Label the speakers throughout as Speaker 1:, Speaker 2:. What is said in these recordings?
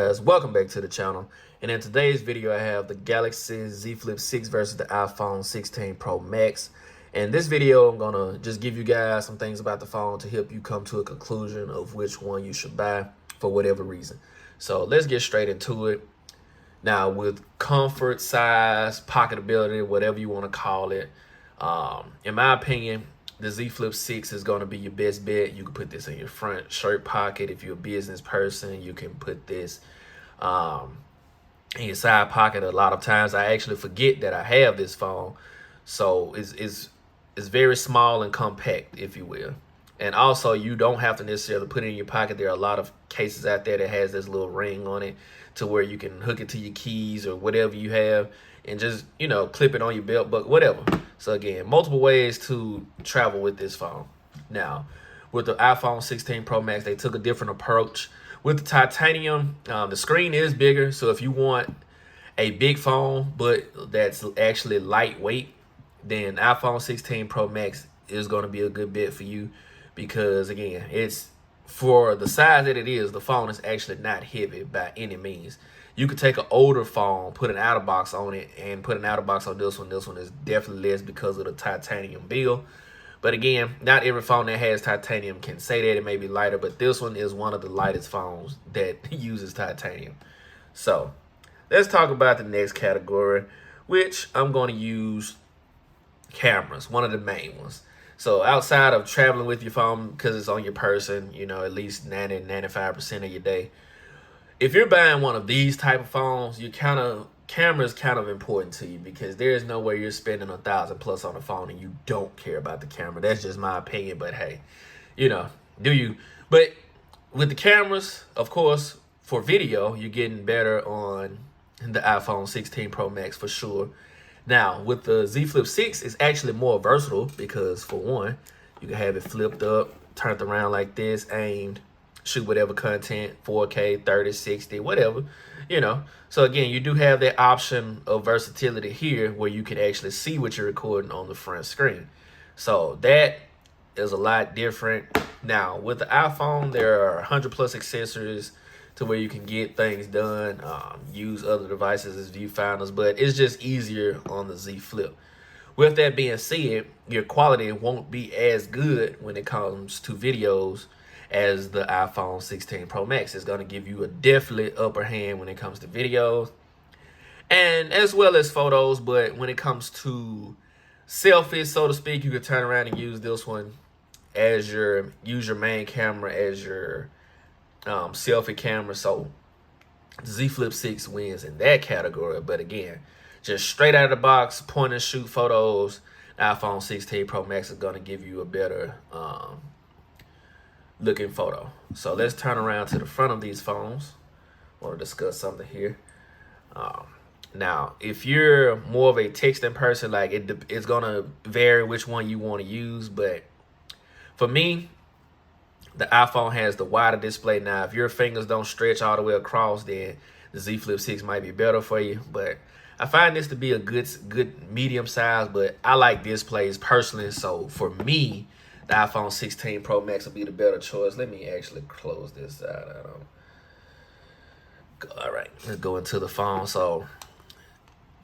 Speaker 1: guys, welcome back to the channel. And in today's video I have the Galaxy Z Flip 6 versus the iPhone 16 Pro Max. In this video I'm gonna just give you guys some things about the phone to help you come to a conclusion of which one you should buy for whatever reason. So let's get straight into it. Now, with comfort, size, pocketability, whatever you want to call it, in my opinion, the Z Flip 6 is going to be your best bet. You can put this in your front shirt pocket. If you're a business person, you can put this in your side pocket. A lot of times I actually forget that I have this phone. So it's very small and compact, if you will. And also, you don't have to necessarily put it in your pocket. There are a lot of cases out there that has this little ring on it to where you can hook it to your keys or whatever you have and just, you know, clip it on your belt, but whatever. So again, multiple ways to travel with this phone. Now, with the iPhone 16 Pro Max, they took a different approach. With the titanium, the screen is bigger. So if you want a big phone, but that's actually lightweight, then iPhone 16 Pro Max is going to be a good bet for you. Because again, it's for the size that it is, the phone is actually not heavy by any means. You could take an older phone, put an outer box on it, and put an outer box on this one. This one is definitely less because of the titanium build. But again, not every phone that has titanium can say that. It may be lighter, but this one is one of the lightest phones that uses titanium. So let's talk about the next category, which I'm going to use cameras, one of the main ones. So outside of traveling with your phone because it's on your person, you know, at least 90-95% of your day, if you're buying one of these type of phones, camera is kind of important to you, because there is no way you're spending $1,000+ on a phone and you don't care about the camera. That's just my opinion, but hey, you know, do you? But with the cameras, of course, for video, you're getting better on the iPhone 16 Pro Max for sure. Now, with the Z Flip 6, it's actually more versatile because, for one, you can have it flipped up, turned around like this, aimed, shoot whatever content, 4K, 30, 60, whatever, you know. So, again, you do have that option of versatility here where you can actually see what you're recording on the front screen. So, that is a lot different. Now, with the iPhone, there are 100+ accessories to where you can get things done, use other devices as viewfinders, but it's just easier on the Z Flip. With that being said, your quality won't be as good when it comes to videos as the iPhone 16 Pro Max. It's going to give you a definitely upper hand when it comes to videos and as well as photos. But when it comes to selfies, so to speak, you can turn around and use this one as your main camera as your selfie camera. So Z Flip 6 wins in that category. But again, just straight out of the box, point and shoot photos, the iPhone 16 Pro Max is going to give you a better looking photo. So let's turn around to the front of these phones. I want to discuss something here. Now, if you're more of a texting person, like it's going to vary which one you want to use. But for me, the iPhone has the wider display. Now, if your fingers don't stretch all the way across, then the Z Flip 6 might be better for you. But I find this to be a good medium size, but I like displays personally. So for me, the iPhone 16 Pro Max will be the better choice. Let me actually close this out. All right, let's go into the phone. So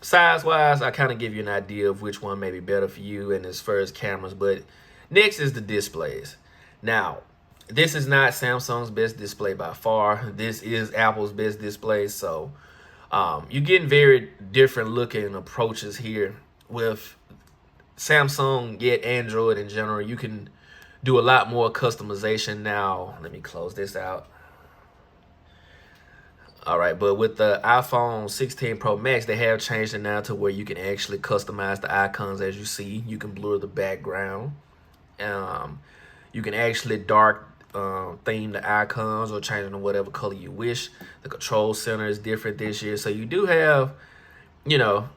Speaker 1: size-wise, I kind of give you an idea of which one may be better for you and as far as cameras. But next is the displays. Now, this is not Samsung's best display by far. This is Apple's best display. So you're getting very different looking approaches here. With Samsung, yet Android in general, you can do a lot more customization now. Let me close this out. All right, but with the iPhone 16 Pro Max, they have changed it now to where you can actually customize the icons as you see. You can blur the background. You can actually dark theme the icons or change them to whatever color you wish. The control center is different this year. So you do have, you know,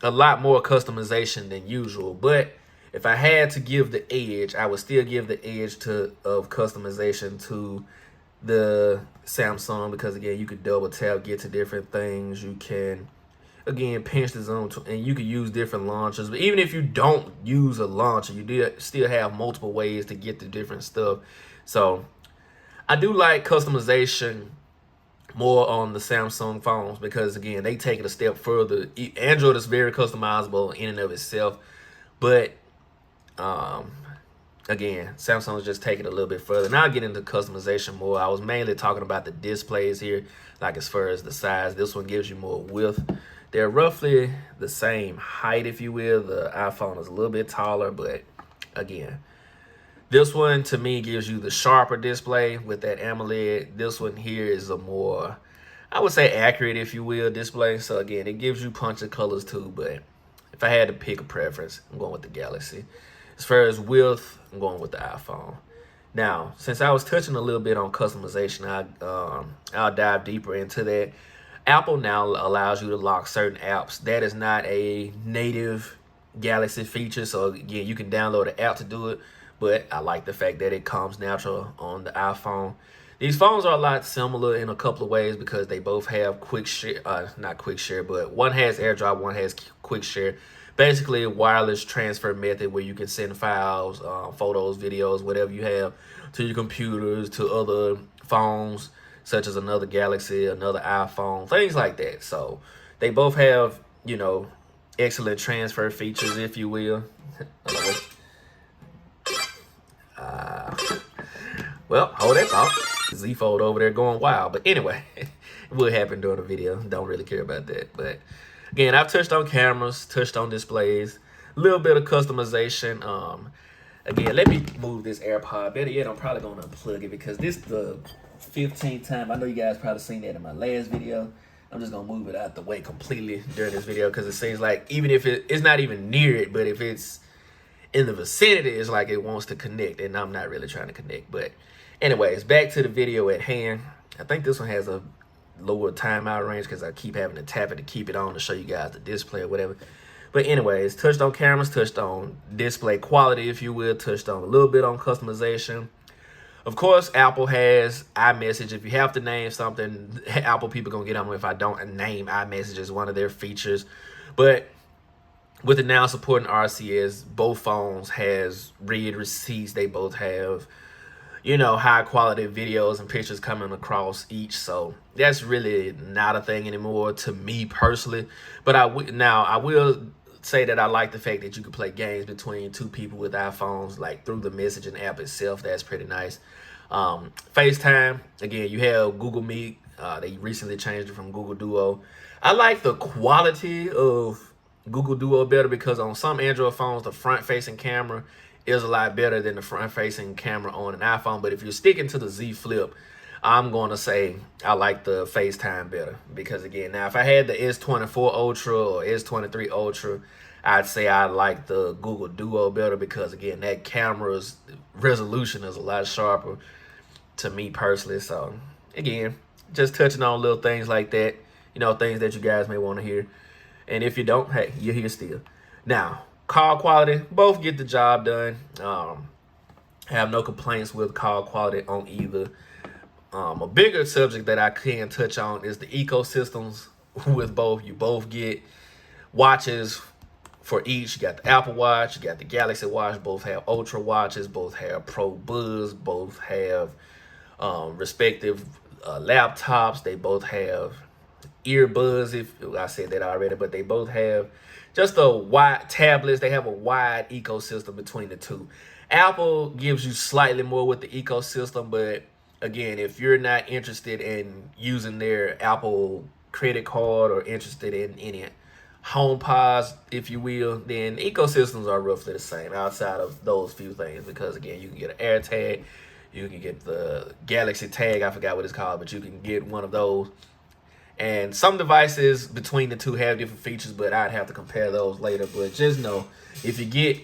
Speaker 1: a lot more customization than usual. But if I had to give the edge, I would still give the edge of customization to the Samsung, because again, you could double tap, get to different things. You can again pinch the zoom and you can use different launchers. But even if you don't use a launcher, you do still have multiple ways to get to different stuff. So I do like customization more on the Samsung phones because again they take it a step further. Android is very customizable in and of itself, but um, again, Samsung's just taking it a little bit further. Now I get into customization more. I was mainly talking about the displays here, like as far as the size. This one gives you more width. They're roughly the same height, if you will. The iPhone is a little bit taller, but again, this one to me gives you the sharper display with that AMOLED. This one here is a more, I would say, accurate, if you will, display. So again, it gives you punch of colors too, but if I had to pick a preference, I'm going with the Galaxy. As far as width, I'm going with the iPhone. Now, since I was touching a little bit on customization, I'll dive deeper into that. Apple now allows you to lock certain apps. That is not a native Galaxy feature, so again, you can download an app to do it, but I like the fact that it comes natural on the iPhone. These phones are a lot similar in a couple of ways because they both have quick share, not quick share, but one has AirDrop, one has quick share. Basically a wireless transfer method where you can send files, photos, videos, whatever you have to your computers, to other phones, such as another Galaxy, another iPhone, things like that. So they both have, excellent transfer features, if you will. Well, hold that thought. Z Fold over there going wild. But anyway, it will happen during the video. Don't really care about that. But again, I've touched on cameras, touched on displays, a little bit of customization. Again, let me move this AirPod. Better yet, I'm probably going to unplug it because this is the 15th time. I know you guys probably seen that in my last video. I'm just going to move it out the way completely during this video because it seems like even if it's not even near it, but if it's in the vicinity, it's like it wants to connect, and I'm not really trying to connect. But anyways, back to the video at hand. I think this one has a lower timeout range because I keep having to tap it to keep it on to show you guys the display or whatever. But anyways, touched on cameras, touched on display quality, if you will, touched on a little bit on customization. Of course, Apple has iMessage. If you have to name something, Apple people gonna get on me if I don't name iMessage as one of their features. But with it now supporting RCS, both phones has read receipts. They both have, high quality videos and pictures coming across each. So that's really not a thing anymore to me personally. But I will say that I like the fact that you can play games between two people with iPhones, like through the messaging app itself. That's pretty nice. FaceTime, again, you have Google Meet. They recently changed it from Google Duo. I like the quality of Google Duo better because on some Android phones, the front-facing camera is a lot better than the front-facing camera on an iPhone. But if you're sticking to the Z Flip, I'm going to say I like the FaceTime better because, again, now if I had the S24 Ultra or S23 Ultra, I'd say I like the Google Duo better because, again, that camera's resolution is a lot sharper to me personally. So, again, just touching on little things like that, things that you guys may want to hear. And if you don't, hey, you're here still. Now, call quality, both get the job done. Have no complaints with call quality on either. A bigger subject that I can touch on is the ecosystems with both. You both get watches for each. You got the Apple Watch, you got the Galaxy Watch. Both have Ultra watches, both have Pro Buzz, both have respective laptops. They both have earbuds, if I said that already, but they both have just a wide tablets. They have a wide ecosystem between the two. Apple gives you slightly more with the ecosystem, but again, if you're not interested in using their Apple credit card or interested in any HomePods, if you will, then ecosystems are roughly the same outside of those few things because, again, you can get an AirTag, you can get the Galaxy Tag, I forgot what it's called, but you can get one of those. And some devices between the two have different features, but I'd have to compare those later. But just know, if you get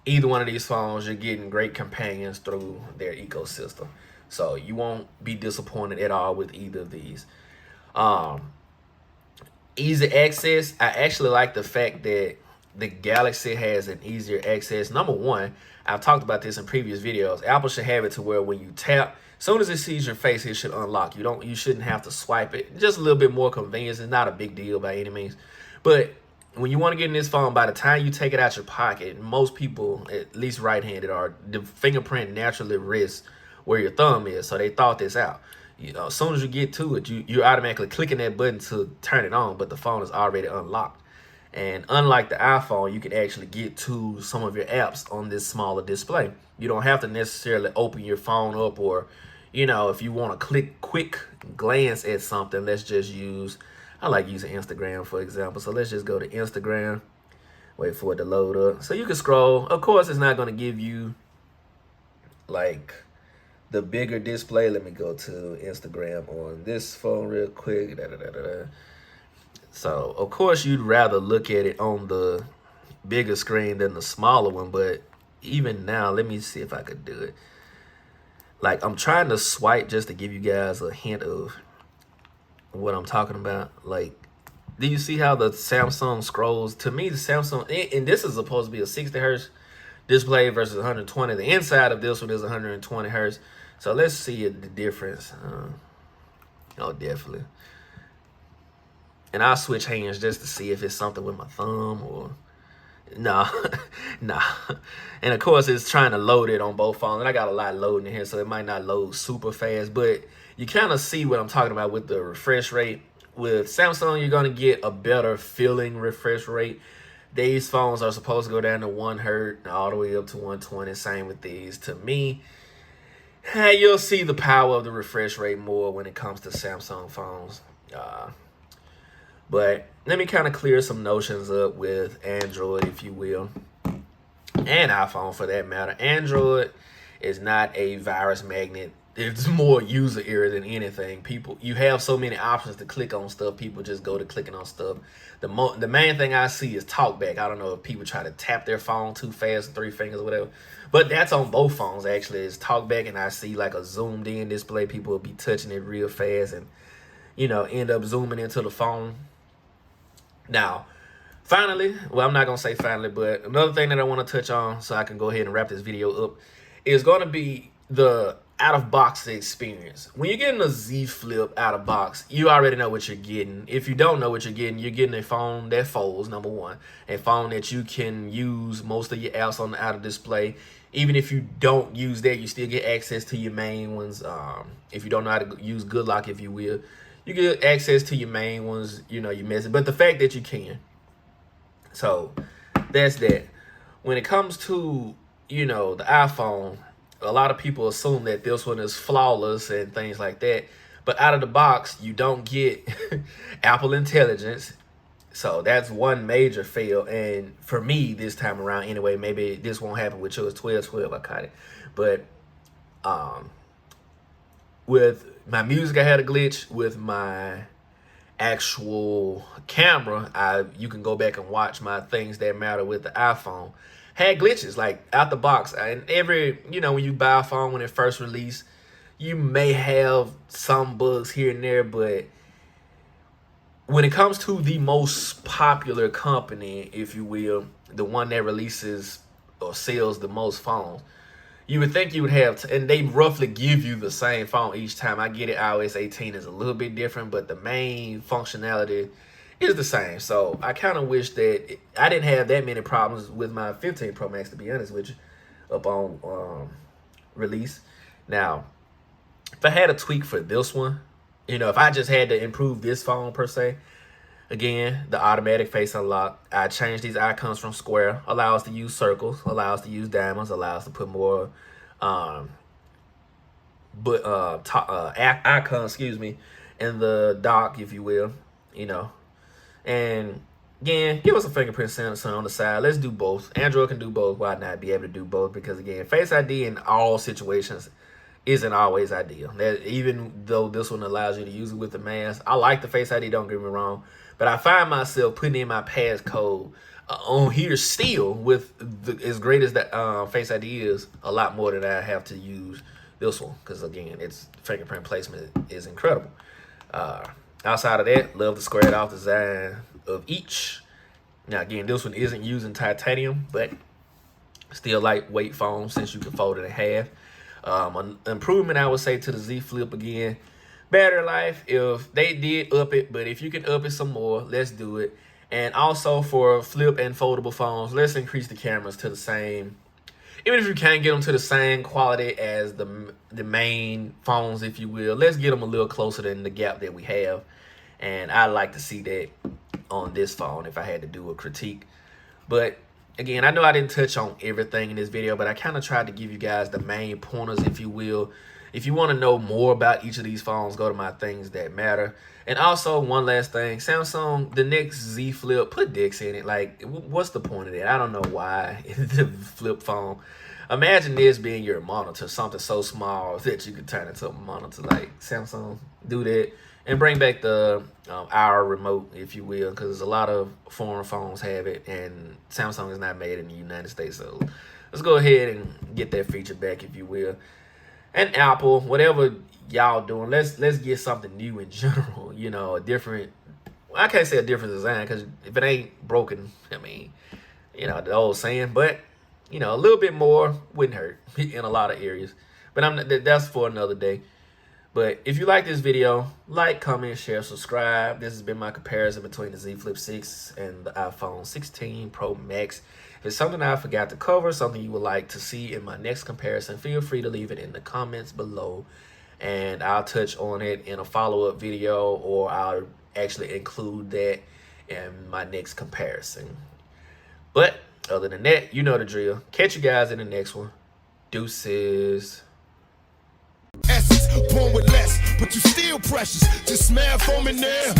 Speaker 1: either one of these phones, you're getting great companions through their ecosystem. So you won't be disappointed at all with either of these. Easy access. I actually like the fact that the Galaxy has an easier access. Number one, I've talked about this in previous videos. Apple should have it to where when you tap, as soon as it sees your face, it should unlock. You shouldn't have to swipe it. Just a little bit more convenience. It's not a big deal by any means. But when you want to get in this phone, by the time you take it out your pocket, most people, at least right-handed, the fingerprint naturally rests where your thumb is. So they thought this out. You know, as soon as you get to it, you're automatically clicking that button to turn it on, but the phone is already unlocked. And unlike the iPhone, you can actually get to some of your apps on this smaller display. You don't have to necessarily open your phone up, or, you know, if you want to quick glance at something, let's just use, I like using Instagram, for example. So let's just go to Instagram, wait for it to load up. So you can scroll. Of course, it's not going to give you like the bigger display. Let me go to Instagram on this phone real quick. So, of course, you'd rather look at it on the bigger screen than the smaller one. But even now, let me see if I could do it. Like, I'm trying to swipe just to give you guys a hint of what I'm talking about. Like, do you see how the Samsung scrolls? To me, the Samsung, and this is supposed to be a 60 hertz display versus 120. The inside of this one is 120 hertz. So let's see the difference. Oh, definitely. And I'll switch hands just to see if it's something with my thumb or nah, nah. And of course, it's trying to load it on both phones. And I got a lot loading in here, so it might not load super fast. But you kind of see what I'm talking about with the refresh rate. With Samsung, you're going to get a better feeling refresh rate. These phones are supposed to go down to 1 hertz all the way up to 120. Same with these. To me, hey, you'll see the power of the refresh rate more when it comes to Samsung phones. But let me kind of clear some notions up with Android, if you will, and iPhone for that matter. Android is not a virus magnet. It's more user error than anything. You have so many options to click on stuff. People just go to clicking on stuff. The main thing I see is talkback. I don't know if people try to tap their phone too fast, 3 fingers or whatever. But that's on both phones, actually. It's talkback, and I see like a zoomed in display. People will be touching it real fast and, you know, end up zooming into the phone. Now, finally, well, I'm not going to say finally, but another thing that I want to touch on so I can go ahead and wrap this video up is going to be the out-of-box experience. When you're getting a Z Flip out-of-box, you already know what you're getting. If you don't know what you're getting a phone that folds, number one. A phone that you can use most of your apps on the out-of-display. Even if you don't use that, you still get access to your main ones. If you don't know how to use Good Lock, if you will, you get access to your main ones, you know, your message. But the fact that you can. So, that's that. When it comes to, you know, the iPhone, a lot of people assume that this one is flawless and things like that. But out of the box, you don't get Apple Intelligence. So that's one major fail. And for me, this time around anyway, maybe this won't happen with yours. 12 I caught it. But with my music, I had a glitch. With my actual camera, you can go back and watch my things that matter with the iPhone. Had glitches like out the box. And when you buy a phone when it first released, you may have some bugs here and there, but when it comes to the most popular company, if you will, the one that releases or sells the most phones, you would think you would have, and they roughly give you the same phone each time. I get it, iOS 18 is a little bit different, but the main functionality is the same. So I kind of wish that I didn't have that many problems with my 15 Pro Max, to be honest with you, up on release. Now, if I had a tweak for this one, if I just had to improve this phone per se, again, the automatic face unlock. I changed these icons from square, allows to use circles, allows to use diamonds, allows to put more icons, in the dock, if you will, And again, give us a fingerprint sensor on the side. Let's do both. Android can do both. Why not be able to do both? Because again, Face ID in all situations isn't always ideal. Even though this one allows you to use it with the mask, I like the Face ID, don't get me wrong, but I find myself putting in my passcode on here still with as great as that Face ID is, a lot more than I have to use this one, because again, its fingerprint placement is incredible. Outside of that, love the squared off design of each. Now again, this one isn't using titanium, but still lightweight foam since you can fold it in half. An improvement, I would say, to the Z Flip again. Battery life, if they did up it, but if you can up it some more, let's do it. And also for flip and foldable phones, let's increase the cameras to the same. Even if you can't get them to the same quality as the main phones, if you will, let's get them a little closer than the gap that we have. And I like to see that on this phone if I had to do a critique. But again, I know I didn't touch on everything in this video, but I kind of tried to give you guys the main pointers, if you will. If you want to know more about each of these phones, go to my things that matter. And also, one last thing, Samsung, the next Z Flip, put dicks in it. Like, what's the point of that? I don't know why. The flip phone. Imagine this being your monitor, something so small that you could turn into a monitor. Like, Samsung, do that. And bring back the our remote, if you will, because a lot of foreign phones have it, and Samsung is not made in the United States. So let's go ahead and get that feature back, if you will. And Apple, whatever y'all doing, let's get something new in general. You know, a different. I can't say a different design, because if it ain't broken, I mean, you know, the old saying. But you know, a little bit more wouldn't hurt in a lot of areas. But that's for another day. But if you like this video, like, comment, share, subscribe. This has been my comparison between the Z Flip 6 and the iPhone 16 Pro Max. If it's something I forgot to cover, something you would like to see in my next comparison, feel free to leave it in the comments below. And I'll touch on it in a follow-up video, or I'll actually include that in my next comparison. But other than that, you know the drill. Catch you guys in the next one. Deuces.
Speaker 2: Essence, born with less, but you still precious. Just smell foam in there.